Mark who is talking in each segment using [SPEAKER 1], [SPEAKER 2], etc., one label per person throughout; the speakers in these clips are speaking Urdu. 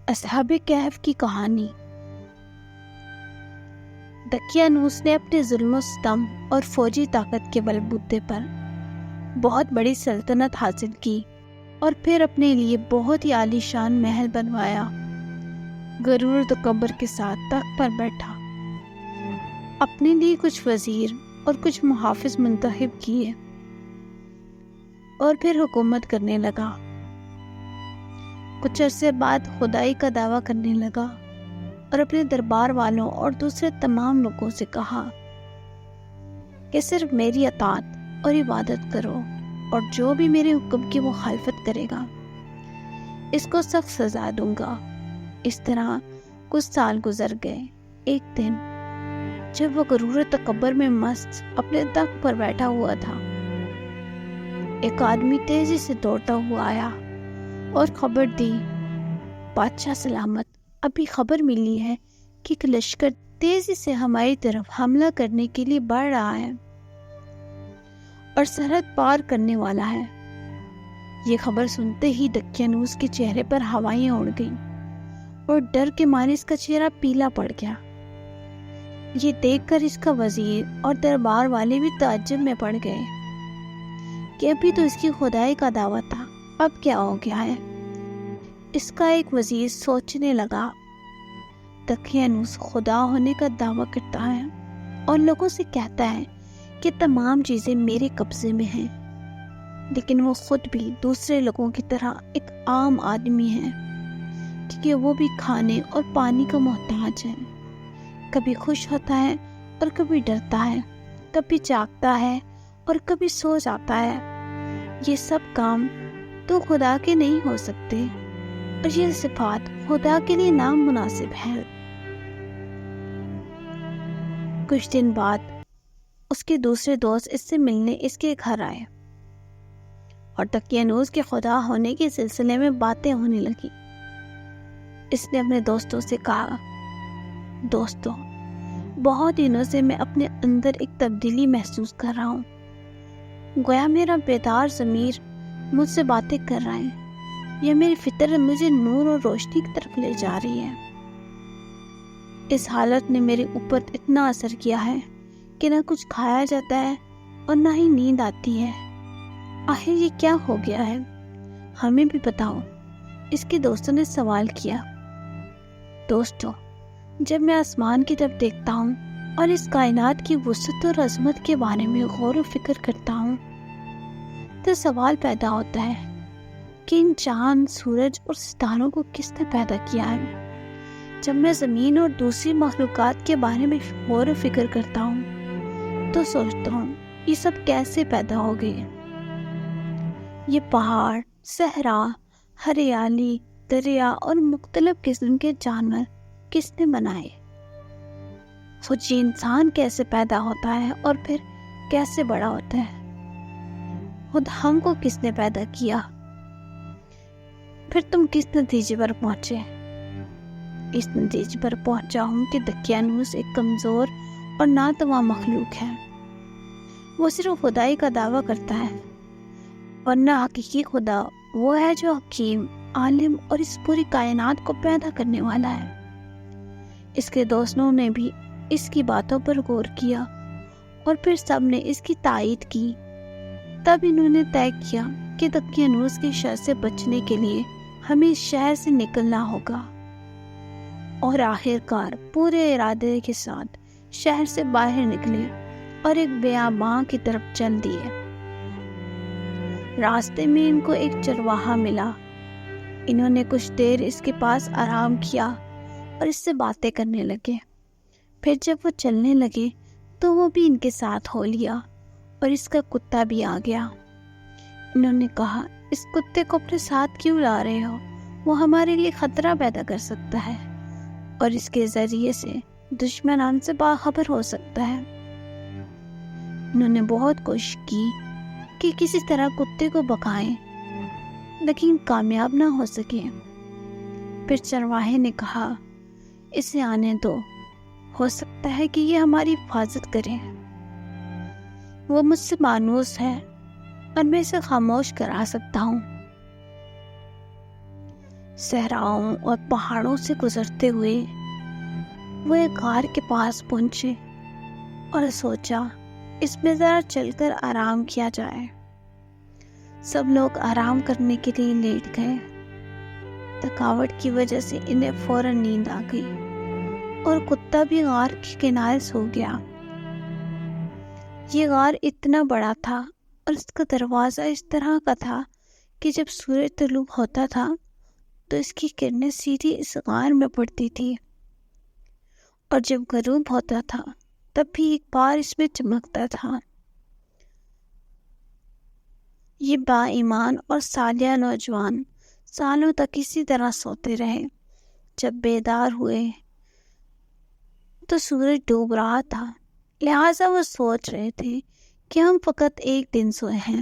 [SPEAKER 1] اصحاب کہف کی کہانی۔ دقیانوس نے اپنے ظلم و ستم اور فوجی طاقت کے بلبوتے پر بہت بڑی سلطنت حاصل کی اور پھر اپنے لیے بہت ہی عالی شان محل بنوایا۔ غرور و تکبر کے ساتھ تخت پر بیٹھا، اپنے لیے کچھ وزیر اور کچھ محافظ منتخب کیے اور پھر حکومت کرنے لگا۔ کچھ عرصے بعد خدائی کا دعویٰ کرنے لگا اور اپنے دربار والوں اور دوسرے تمام لوگوں سے کہا کہ صرف میری اطاعت اور عبادت کرو، اور جو بھی میرے حکم کی مخالفت کرے گا اس کو سخت سزا دوں گا۔ اس طرح کچھ سال گزر گئے۔ ایک دن جب وہ غرور و تکبر میں مست اپنے تخت پر بیٹھا ہوا تھا، ایک آدمی تیزی سے دوڑتا ہوا آیا اور خبر دی، بادشاہ سلامت، ابھی خبر ملی ہے کہ ایک لشکر تیزی سے ہماری طرف حملہ کرنے کے لیے بڑھ رہا ہے اور سرحد پار کرنے والا ہے۔ یہ خبر سنتے ہی دقیانوس کے چہرے پر ہوائیں اڑ گئیں اور ڈر کے مارے اس کا چہرہ پیلا پڑ گیا۔ یہ دیکھ کر اس کا وزیر اور دربار والے بھی تعجب میں پڑ گئے کہ ابھی تو اس کی خدائی کا دعویٰ تھا، اب کیا ہو گیا ہے؟ اس کا ایک وزیر سوچنے لگا، دقیانوس خدا ہونے کا دعویٰ کرتا ہے اور لوگوں سے کہتا ہے کہ تمام چیزیں میرے قبضے میں ہیں، لیکن وہ خود بھی دوسرے لوگوں کی طرح ایک عام آدمی ہے، کیونکہ وہ بھی کھانے اور پانی کا محتاج ہے۔ کبھی خوش ہوتا ہے اور کبھی ڈرتا ہے، کبھی جاگتا ہے اور کبھی سو جاتا ہے۔ یہ سب کام تو خدا کے نہیں ہو سکتے، اور یہ صفات خدا کے لیے نامناسب ہے۔ کچھ دن بعد اس کے دوسرے دوست اس سے ملنے اس کے گھر آئے اور دقیانوس کے خدا ہونے کے سلسلے میں باتیں ہونے لگی۔ اس نے اپنے دوستوں سے کہا، دوستوں، بہت دنوں سے میں اپنے اندر ایک تبدیلی محسوس کر رہا ہوں، گویا میرا بیدار ضمیر مجھ سے باتیں کر رہا ہے، یا میری فطرت مجھے نور اور روشنی کی طرف لے جا رہی ہے۔ اس حالت نے میرے اوپر اتنا اثر کیا ہے کہ نہ کچھ کھایا جاتا ہے اور نہ ہی نیند آتی ہے۔ آخر یہ کیا ہو گیا ہے؟ ہمیں بھی بتاؤ، اس کے دوستوں نے سوال کیا۔ دوستو، جب میں آسمان کی طرف دیکھتا ہوں اور اس کائنات کی وسعت اور عظمت کے بارے میں غور و فکر کرتا ہوں تو سوال پیدا ہوتا ہے کہ ان چاند، سورج اور ستاروں کو کس نے پیدا کیا ہے۔ جب میں زمین اور دوسری مخلوقات کے بارے میں غور و فکر کرتا ہوں تو سوچتا ہوں یہ سب کیسے پیدا ہو گئے۔ یہ پہاڑ، صحرا، ہریالی، دریا اور مختلف قسم کے جانور کس نے بنائے؟ سوچیے، انسان کیسے پیدا ہوتا ہے اور پھر کیسے بڑا ہوتا ہے؟ خود ہم کو کس نے پیدا کیا؟ پھر تم کس نتیجے پر پہنچے؟ اس نتیجے پر پہنچا ہوں کہ دقیانوس ایک کمزور اور ناتواں مخلوق ہے۔ وہ صرف خدائی کا دعویٰ کرتا ہے، ورنہ حقیقی خدا وہ ہے جو حکیم، عالم اور اس پوری کائنات کو پیدا کرنے والا ہے۔ اس کے دوستوں نے بھی اس کی باتوں پر غور کیا اور پھر سب نے اس کی تائید کی۔ تب انہوں نے طے کیا کہ دقیانوس کے شر سے بچنے کے لیے ہمیں اس شہر سے نکلنا ہوگا، اور آخر کار پورے ارادے کے ساتھ شہر سے باہر نکلے اور ایک بیاباں کی طرف چل دیے۔ راستے میں ان کو ایک چرواہا ملا۔ انہوں نے کچھ دیر اس کے پاس آرام کیا اور اس سے باتیں کرنے لگے۔ پھر جب وہ چلنے لگے تو وہ بھی ان کے ساتھ ہو لیا اور اس کا کتا بھی آ گیا۔ انہوں نے کہا، اس کتے کو اپنے ساتھ کیوں لا رہے ہو؟ وہ ہمارے لیے خطرہ پیدا کر سکتا ہے اور اس کے ذریعے سے دشمن ہم سے باخبر ہو سکتا ہے۔ انہوں نے بہت کوشش کی کہ کسی طرح کتے کو بھگائیں، لیکن کامیاب نہ ہو سکے۔ پھر چرواہے نے کہا، اسے آنے دو، ہو سکتا ہے کہ یہ ہماری حفاظت کرے۔ وہ مجھ سے مانوس ہے اور میں اسے خاموش کرا سکتا ہوں۔ صحراؤں اور پہاڑوں سے گزرتے ہوئے وہ ایک غار کے پاس پہنچے اور سوچا اس میں ذرا چل کر آرام کیا جائے۔ سب لوگ آرام کرنے کے لیے لیٹ گئے۔ تھکاوٹ کی وجہ سے انہیں فوراً نیند آ گئی اور کتا بھی غار کے کنارے سو گیا۔ یہ غار اتنا بڑا تھا اور اس کا دروازہ اس طرح کا تھا کہ جب سورج طلوع ہوتا تھا تو اس کی کرنیں سیدھی اس غار میں پڑتی تھی، اور جب غروب ہوتا تھا تب بھی ایک بار اس میں چمکتا تھا۔ یہ با ایمان اور صالح نوجوان سالوں تک اسی طرح سوتے رہے۔ جب بیدار ہوئے تو سورج ڈوب رہا تھا، لہٰذا وہ سوچ رہے تھے کہ ہم فقط ایک دن سوئے ہیں۔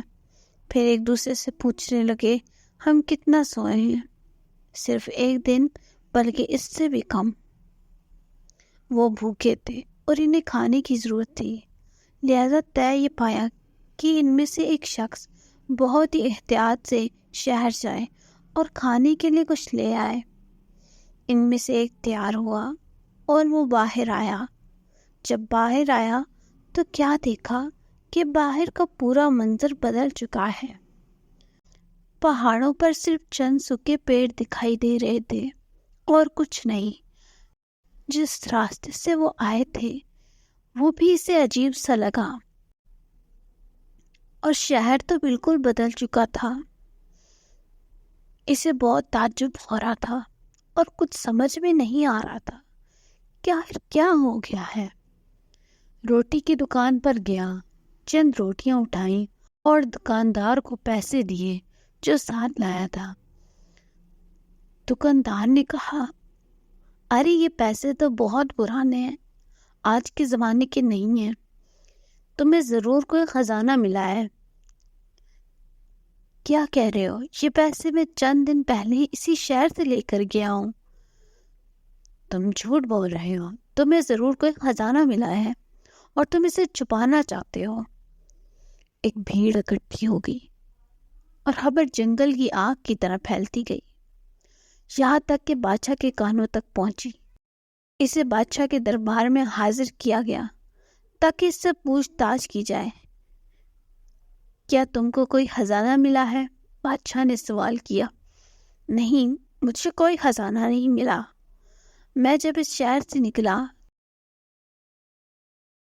[SPEAKER 1] پھر ایک دوسرے سے پوچھنے لگے ہم کتنا سوئے ہیں؟ صرف ایک دن، بلکہ اس سے بھی کم۔ وہ بھوکے تھے اور انہیں کھانے کی ضرورت تھی، لہذا طے یہ پایا کہ ان میں سے ایک شخص بہت ہی احتیاط سے شہر جائے اور کھانے کے لیے کچھ لے آئے۔ ان میں سے ایک تیار ہوا اور وہ باہر آیا۔ جب باہر آیا تو کیا دیکھا کہ باہر کا پورا منظر بدل چکا ہے۔ پہاڑوں پر صرف چند سوکھے پیڑ دکھائی دے رہے تھے اور کچھ نہیں۔ جس راستے سے وہ آئے تھے وہ بھی اسے عجیب سا لگا، اور شہر تو بالکل بدل چکا تھا۔ اسے بہت تعجب ہو رہا تھا اور کچھ سمجھ میں نہیں آ رہا تھا کہ آخر کیا ہو گیا ہے۔ روٹی کی دکان پر گیا، چند روٹیاں اٹھائیں اور دکاندار کو پیسے دیے جو ساتھ لایا تھا۔ دکاندار نے کہا، ارے یہ پیسے تو بہت پرانے ہیں، آج کے زمانے کے نہیں ہیں، تمہیں ضرور کوئی خزانہ ملا ہے۔ کیا کہہ رہے ہو؟ یہ پیسے میں چند دن پہلے ہی اسی شہر سے لے کر گیا ہوں۔ تم جھوٹ بول رہے ہو، تمہیں ضرور کوئی خزانہ ملا ہے اور تم اسے چھپانا چاہتے ہو۔ ایک بھیڑ اکٹھی ہو گئی اور خبر جنگل کی آگ کی طرح پھیلتی گئی، یہاں تک کہ بادشاہ کے کانوں تک پہنچی۔ اسے بادشاہ کے دربار میں حاضر کیا گیا تاکہ اس سے پوچھ تاچھ کی جائے۔ کیا تم کو کوئی خزانہ ملا ہے؟ بادشاہ نے سوال کیا۔ نہیں، مجھے کوئی خزانہ نہیں ملا۔ میں جب اس شہر سے نکلا